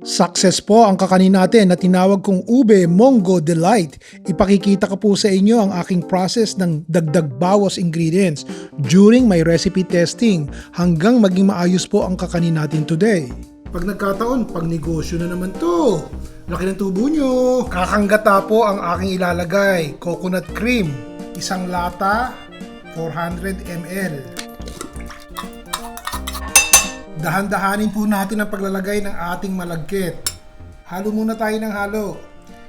Success po ang kakanin natin na tinawag kong Ube Mongo Delight. Ipakikita ko po sa inyo ang aking process ng dagdag bawas ingredients during my recipe testing hanggang maging maayos po ang kakanin natin today. Pag nagkataon, pag negosyo na naman to. Laki ng tubo nyo. Kakanggata po ang aking ilalagay. Coconut cream. Isang lata, 400 ml. Dahan-dahanin po natin ang paglalagay ng ating malagkit. Halo muna tayo ng halo.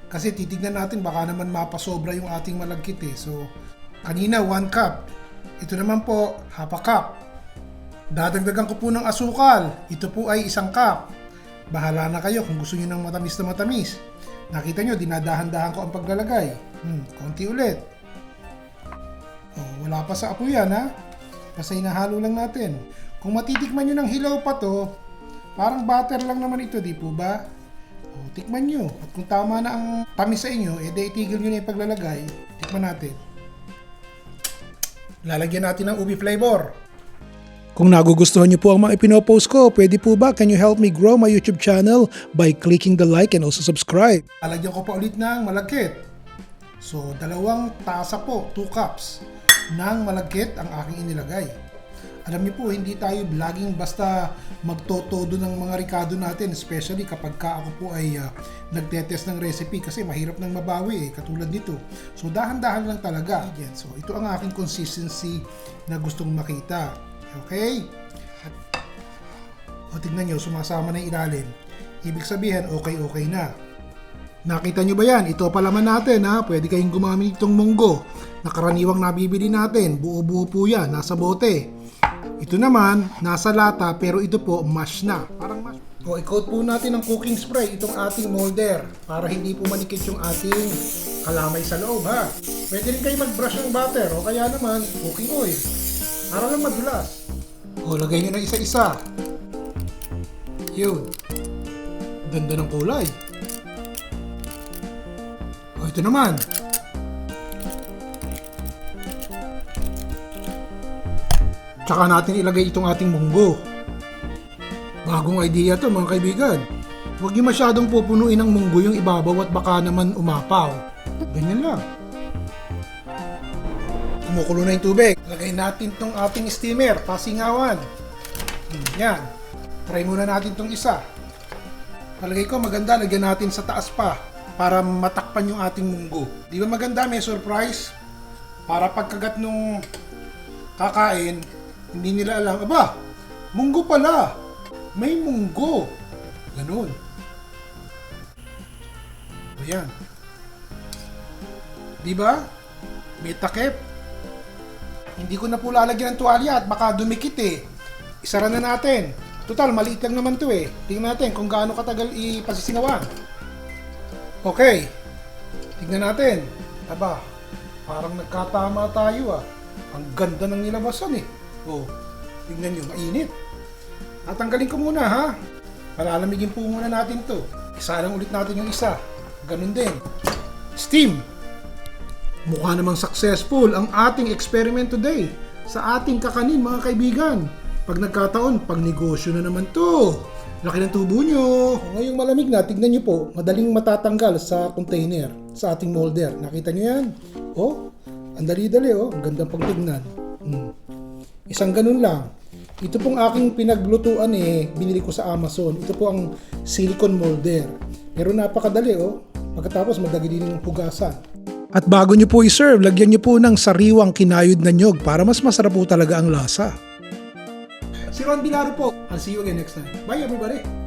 Kasi titignan natin baka naman mapasobra yung ating malagkit eh. So, kanina 1 cup. Ito naman po, half a cup. Dadagdagan ko po ng asukal. Ito po ay 1 cup. Bahala na kayo kung gusto niyo ng matamis na matamis. Nakita nyo, dinadahan-dahan ko ang paglalagay. Konti ulit. Wala pa sa apo yan ha. Basta hinahalo lang natin. Kung matitikman nyo ng hilaw pa to, parang butter lang naman ito, di po ba? Tikman nyo. At kung tama na ang tamis sa inyo, edi itigil nyo na yung paglalagay. Tikman natin. Lalagyan natin ng ubi flavor. Kung nagugustuhan nyo po ang mga ipinopost ko, pwede po ba can you help me grow my YouTube channel by clicking the like and also subscribe? Lalagyan ko pa ulit ng malagkit. So, 2 tasa po, 2 cups ng malagkit ang aking inilagay. Alam niyo po, hindi tayo laging basta magtotodo ng mga ricado natin, especially kapag ako po ay nagtetest ng recipe kasi mahirap nang mabawi katulad nito. So dahan-dahan lang talaga. So ito ang aking consistency na gustong makita. Okay? O tignan nyo, sumasama na yung ilalim. Ibig sabihin, okay na. Nakita nyo ba yan? Ito palaman natin ha. Pwede kayong gumamit itong munggo na karaniwang nabibili natin. Buo-buo po yan, nasa bote. Ito naman, nasa lata pero ito po mash na. Parang mash. O i-coat po natin ng cooking spray itong ating molder para hindi po manikit yung ating kalamay sa loob ha. Pwede rin kayo mag-brush ng butter o kaya naman cooking oil. Para lang madulas. O lagay nyo na isa-isa. Yun. Ganda ng kulay. O ito naman. Tsaka natin ilagay itong ating munggo. Bagong idea to mga kaibigan. Huwag niyo masyadong pupunuin ng munggo yung ibabaw at baka naman umapaw. Ganyan lang. Kumukulo na yung tubig. Lagay natin itong ating steamer, pasingawan. Yan. Try muna natin itong isa. Palagay ko maganda, lagyan natin sa taas pa para matakpan yung ating munggo. Di ba maganda? May surprise. Para pagkagat nung kakain, hindi nila alam, aba, munggo pala. May munggo. Ganun. Ayan. Diba? May takip. Hindi ko na po lalagyan ng tuwalya at baka dumikit eh. Isara na natin. Total, maliit lang naman to eh. Tingnan natin kung gaano katagal ipasisingawan. Okay. Tingnan natin. Aba, parang nagkatama tayo ah. Ang ganda ng nilabasan eh. Oh, tingnan nyo, mainit. Tatanggalin ko muna ha. Palalamigin po muna natin to. Isa lang ulit natin yung isa. Ganun din. Steam. Mukha namang successful ang ating experiment today sa ating kakanin mga kaibigan. Pag nagkataon, pag negosyo na naman to. Laki ng tubo nyo. Ngayong malamig na, tignan nyo po, madaling matatanggal sa container, sa ating molder. Nakita nyo yan? Oh, ang dali-dali oh. Ang gandang pagtignan. Isang ganun lang. Ito pong aking pinaglutuan eh, binili ko sa Amazon. Ito po ang silicone molder. Pero napakadali oh. Pagkatapos madali din yung hugasan. At bago nyo po i-serve, lagyan nyo po ng sariwang kinayod na nyog para mas masarap po talaga ang lasa. Si Ron Bilaro po. I'll see you again next time. Bye everybody!